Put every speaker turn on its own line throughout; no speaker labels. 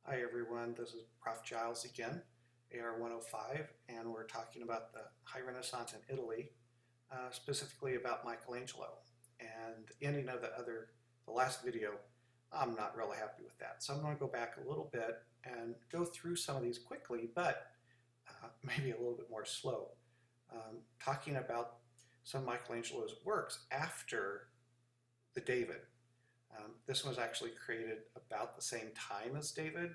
Hi everyone, this is Prof. Giles again, AR105, and we're talking about the High Renaissance in Italy, specifically about Michelangelo. And the ending of the last video, I'm not really happy with that. So I'm going to go back a little bit and go through some of these quickly, but maybe a little bit more slow. Talking about some of Michelangelo's works after the David. This was actually created about the same time as David.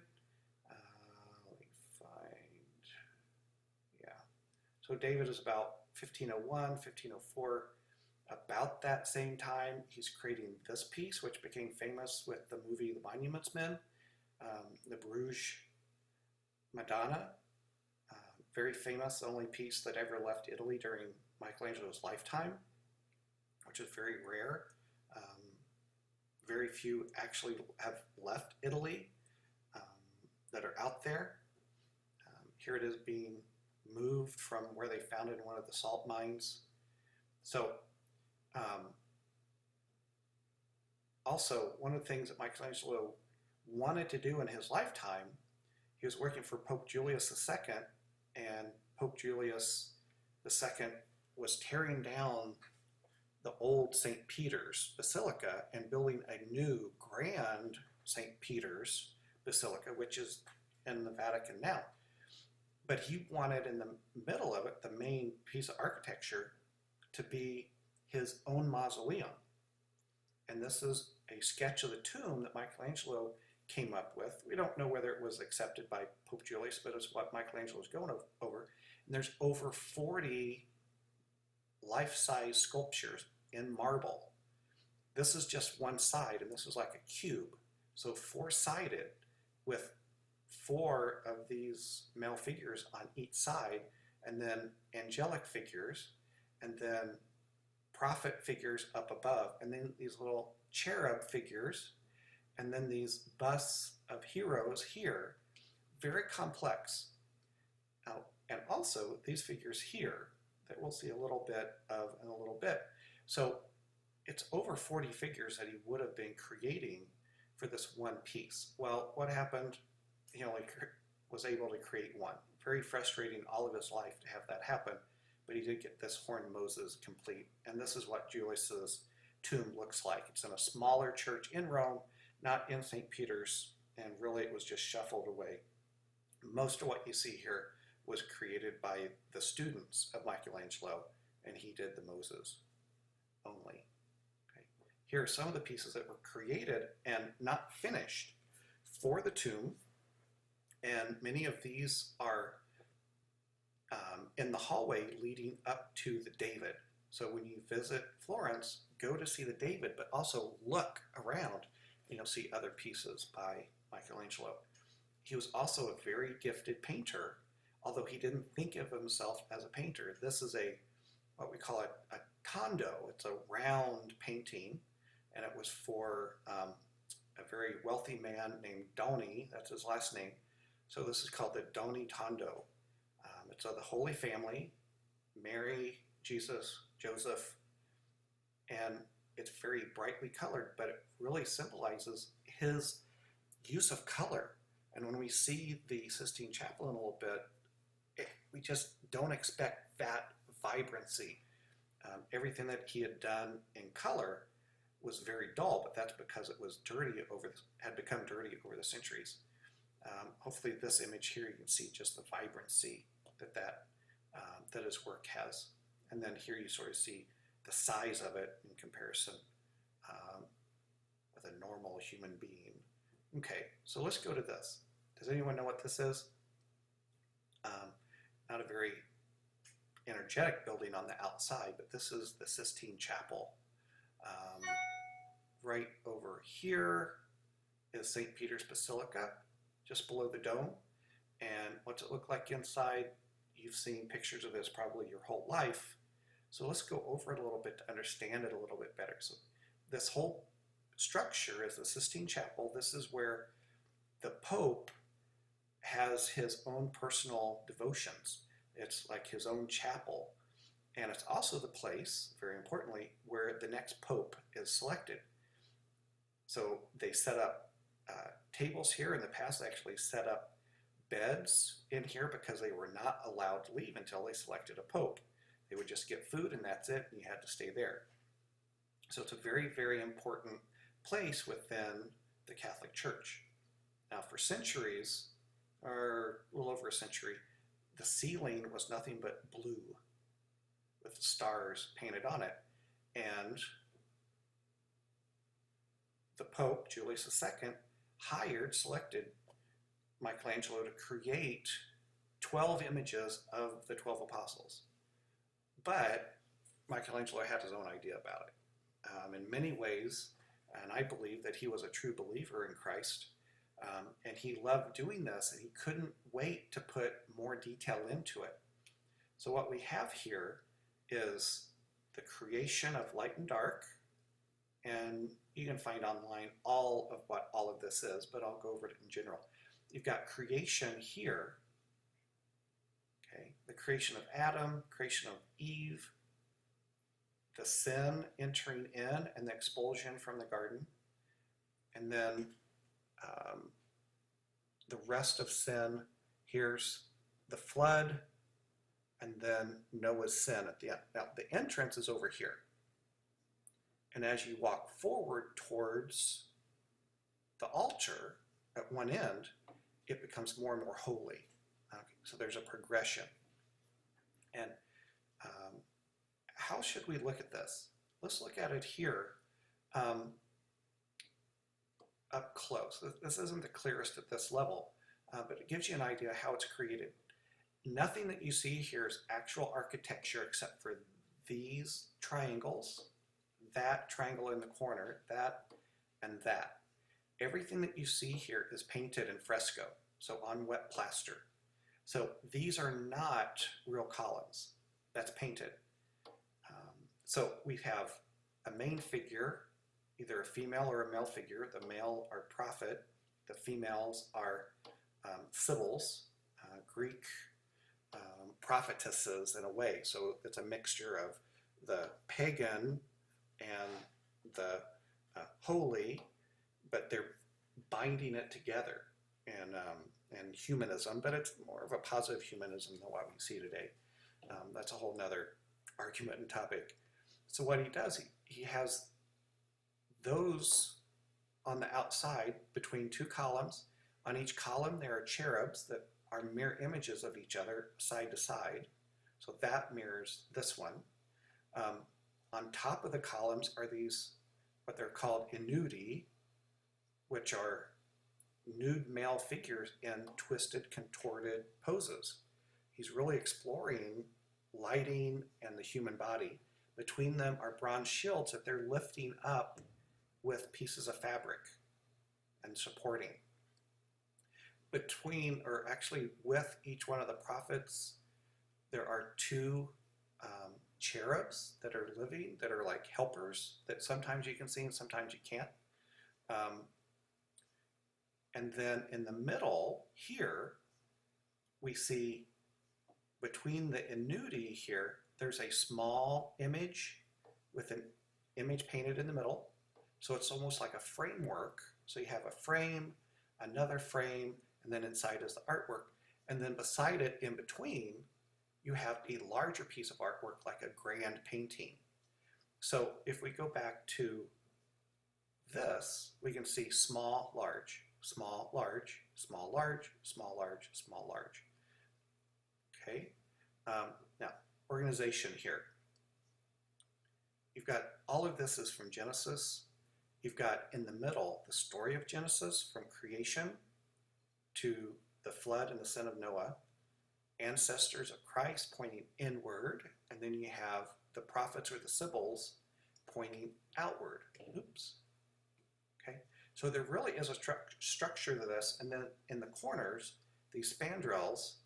Let me find, yeah. So David is about 1501, 1504. About that same time, he's creating this piece, which became famous with the movie The Monuments Men, the Bruges Madonna. Very famous, the only piece that ever left Italy during Michelangelo's lifetime, which is very rare. Very few actually have left Italy that are out there. Here it is being moved from where they found it in one of the salt mines. So also, one of the things that Michelangelo wanted to do in his lifetime, he was working for Pope Julius II, and Pope Julius II was tearing down the old St. Peter's Basilica and building a new grand St. Peter's Basilica, which is in the Vatican now. But he wanted in the middle of it, the main piece of architecture, to be his own mausoleum. And this is a sketch of the tomb that Michelangelo came up with. We don't know whether it was accepted by Pope Julius, but it's what Michelangelo was going over. And there's over 40 life-size sculptures in marble. This is just one side, and this is like a cube. So four-sided with four of these male figures on each side, and then angelic figures, and then prophet figures up above, and then these little cherub figures, and then these busts of heroes here. Very complex. And also these figures here that we'll see a little bit of in a little bit. So it's over 40 figures that he would have been creating for this one piece. Well, what happened? He only was able to create one. Very frustrating all of his life to have that happen, but he did get this horned Moses complete. And this is what Julius's tomb looks like. It's in a smaller church in Rome, not in St. Peter's, and really it was just shuffled away. Most of what you see here was created by the students of Michelangelo, and he did the Moses only. Okay. Here are some of the pieces that were created and not finished for the tomb, and many of these are in the hallway leading up to the David. So when you visit Florence, go to see the David, but also look around and you'll see other pieces by Michelangelo. He was also a very gifted painter, although he didn't think of himself as a painter. This is what we call a tondo. It's a round painting, and it was for a very wealthy man named Donee. That's his last name. So this is called the Donee Tondo. It's of the Holy Family, Mary, Jesus, Joseph, and it's very brightly colored, but it really symbolizes his use of color. And when we see the Sistine Chapel in a little bit, we just don't expect that vibrancy. Everything that he had done in color was very dull, but that's because it was had become dirty over the centuries. Hopefully this image here, you can see just the vibrancy that his work has. And then here you sort of see the size of it in comparison with a normal human being. Okay, so let's go to this. Does anyone know what this is? Not a very energetic building on the outside, but this is the Sistine Chapel. Right over here is St. Peter's Basilica, just below the dome. And what's it look like inside? You've seen pictures of this probably your whole life. So let's go over it a little bit to understand it a little bit better. So this whole structure is the Sistine Chapel. This is where the Pope has his own personal devotions. It's like his own chapel. And it's also the place, very importantly, where the next Pope is selected. So they set up tables here. In the past, they actually set up beds in here because they were not allowed to leave until they selected a pope. They would just get food and that's it, and you had to stay there. So it's a very, very important place within the Catholic Church. Now for centuries, or a little over a century, the ceiling was nothing but blue with the stars painted on it. And the Pope, Julius II, selected Michelangelo to create 12 images of the 12 apostles. But Michelangelo had his own idea about it. In many ways, and I believe that he was a true believer in Christ, and he loved doing this, and he couldn't wait to put more detail into it. So what we have here is the creation of light and dark, and you can find online all of what all of this is, but I'll go over it in general. You've got creation here, okay, the creation of Adam, creation of Eve, the sin entering in and the expulsion from the garden, and then the rest of sin. Here's the flood, and then Noah's sin at the end. Now the entrance is over here, and as you walk forward towards the altar at one end, it becomes more and more holy. Okay, so there's a progression. And how should we look at this? Let's look at it here up close. This isn't the clearest at this level, but it gives you an idea how it's created. Nothing that you see here is actual architecture except for these triangles, that triangle in the corner, that, and that. Everything that you see here is painted in fresco, so on wet plaster. So these are not real columns. That's painted. So we have a main figure, either a female or a male figure. The male are prophet, the females are sibyls, Greek prophetesses in a way. So it's a mixture of the pagan and the holy, but they're binding it together in humanism, but it's more of a positive humanism than what we see today. That's a whole nother argument and topic. So what he does, he has those on the outside between two columns. On each column there are cherubs that are mirror images of each other side to side. So that mirrors this one. On top of the columns are these, what they're called inudi, which are nude male figures in twisted, contorted poses. He's really exploring lighting and the human body. Between them are bronze shields that they're lifting up with pieces of fabric and supporting. Between, or actually with each one of the prophets, there are two cherubs that are living, that are like helpers, that sometimes you can see and sometimes you can't. And then in the middle here, we see between the inudi here, there's a small image with an image painted in the middle. So it's almost like a framework. So you have a frame, another frame, and then inside is the artwork. And then beside it, in between, you have a larger piece of artwork like a grand painting. So if we go back to this, we can see small, large, small, large, small, large, small, large, small, large. Okay, now organization here. You've got all of this is from Genesis. You've got in the middle the story of Genesis from creation to the flood and the sin of Noah, ancestors of Christ pointing inward, and then you have the prophets or the sibyls pointing outward. Oops. Okay, so there really is a structure to this, and then in the corners, these spandrels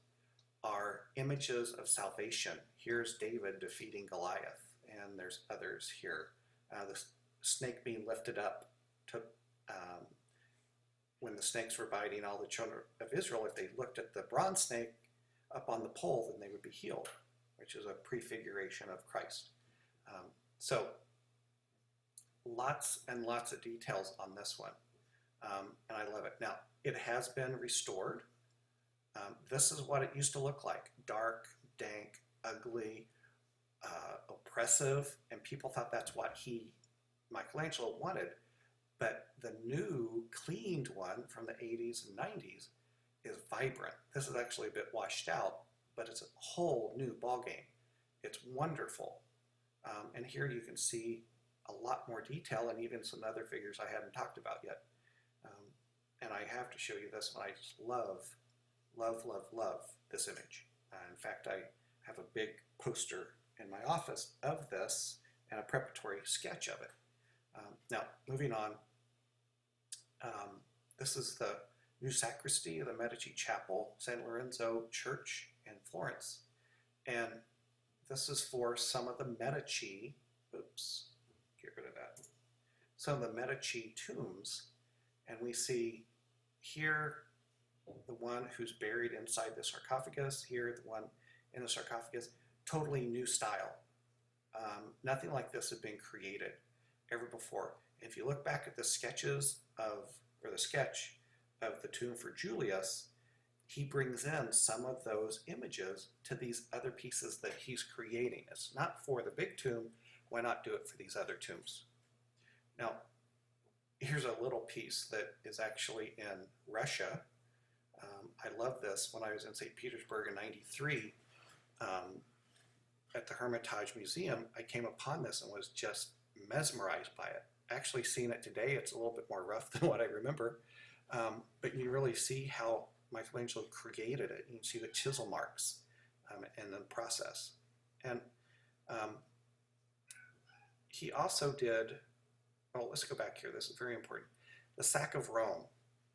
are images of salvation. Here's David defeating Goliath, and there's others here. The snake being lifted up to, when the snakes were biting all the children of Israel, if they looked at the bronze snake up on the pole, then they would be healed, which is a prefiguration of Christ. So lots and lots of details on this one. and I love it. Now, it has been restored. This is what it used to look like: dark, dank, ugly, oppressive, and people thought that's what Michelangelo wanted. But the new, cleaned one from the 80s and 90s is vibrant. This is actually a bit washed out, but it's a whole new ballgame. It's wonderful. And here you can see a lot more detail and even some other figures I haven't talked about yet. And I have to show you this one. I just love, love, love, love this image. In fact, I have a big poster in my office of this and a preparatory sketch of it. Now, moving on, this is the new sacristy of the Medici Chapel, San Lorenzo Church in Florence. And this is for some of the Medici, oops, get rid of that, some of the Medici tombs. And we see here the one who's buried inside the sarcophagus, here the one in the sarcophagus, totally new style. Nothing like this had been created ever before. If you look back at the sketches of, or the sketch of the tomb for Julius, he brings in some of those images to these other pieces that he's creating. It's not for the big tomb, why not do it for these other tombs? Now, here's a little piece that is actually in Russia. I love this. When I was in St. Petersburg in '93, at the Hermitage Museum, I came upon this and was just mesmerized by it. Actually seeing it today, it's a little bit more rough than what I remember, but you really see how Michelangelo created it. You can see the chisel marks in the process. And he also did, well, let's go back here. This is very important. The sack of Rome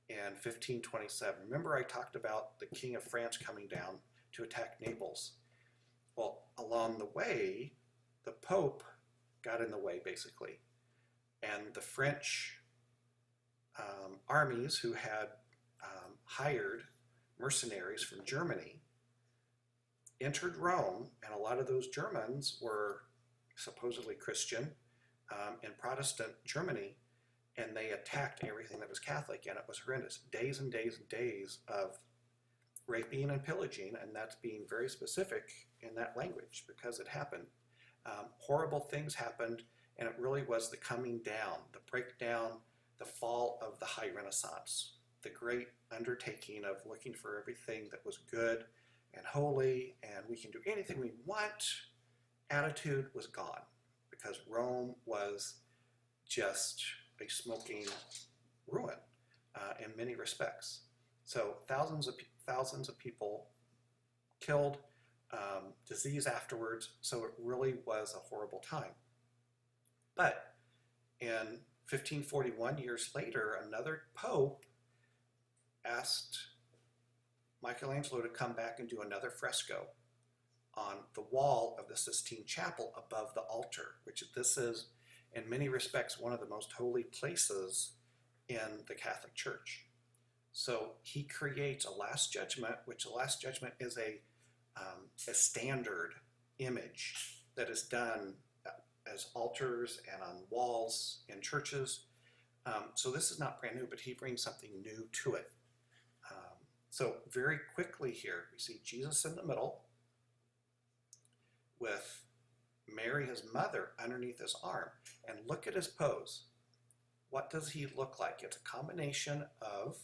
in 1527. Remember I talked about the King of France coming down to attack Naples. Well, along the way, the Pope got in the way, basically. And the French armies who had hired mercenaries from Germany entered Rome, and a lot of those Germans were supposedly Christian in Protestant Germany, and they attacked everything that was Catholic, and it was horrendous. Days and days and days of raping and pillaging, and that's being very specific in that language because it happened. Horrible things happened, and it really was the coming down, the breakdown, the fall of the High Renaissance, the great undertaking of looking for everything that was good and holy, and we can do anything we want. Attitude was gone because Rome was just a smoking ruin in many respects. So thousands of people killed, disease afterwards, so it really was a horrible time. But in 1541, years later, another pope asked Michelangelo to come back and do another fresco on the wall of the Sistine Chapel above the altar, which this is, in many respects, one of the most holy places in the Catholic Church. So he creates a Last Judgment, which the Last Judgment is a standard image that is done as altars and on walls in churches. So this is not brand new, but he brings something new to it. So very quickly here, we see Jesus in the middle with Mary, his mother, underneath his arm. And look at his pose. What does he look like? It's a combination of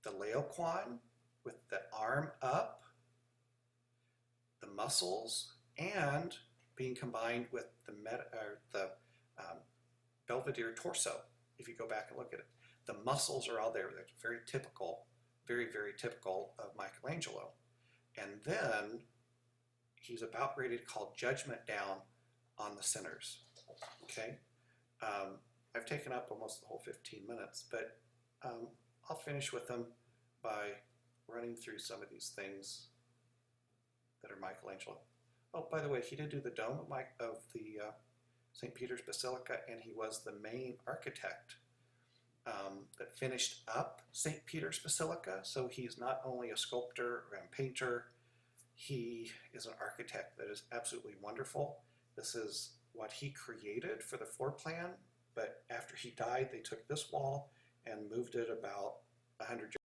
the Laocoon with the arm up, the muscles, and being combined with the Belvedere torso. If you go back and look at it, the muscles are all there. That's very typical, very, very typical of Michelangelo. And then he's about ready to call judgment down on the sinners. Okay, I've taken up almost the whole 15 minutes, but I'll finish with them by running through some of these things that are Michelangelo. Oh, by the way, he did do the dome of the St. Peter's Basilica, and he was the main architect that finished up St. Peter's Basilica. So he's not only a sculptor and painter, he is an architect that is absolutely wonderful. This is what he created for the floor plan, but after he died, they took this wall and moved it about 100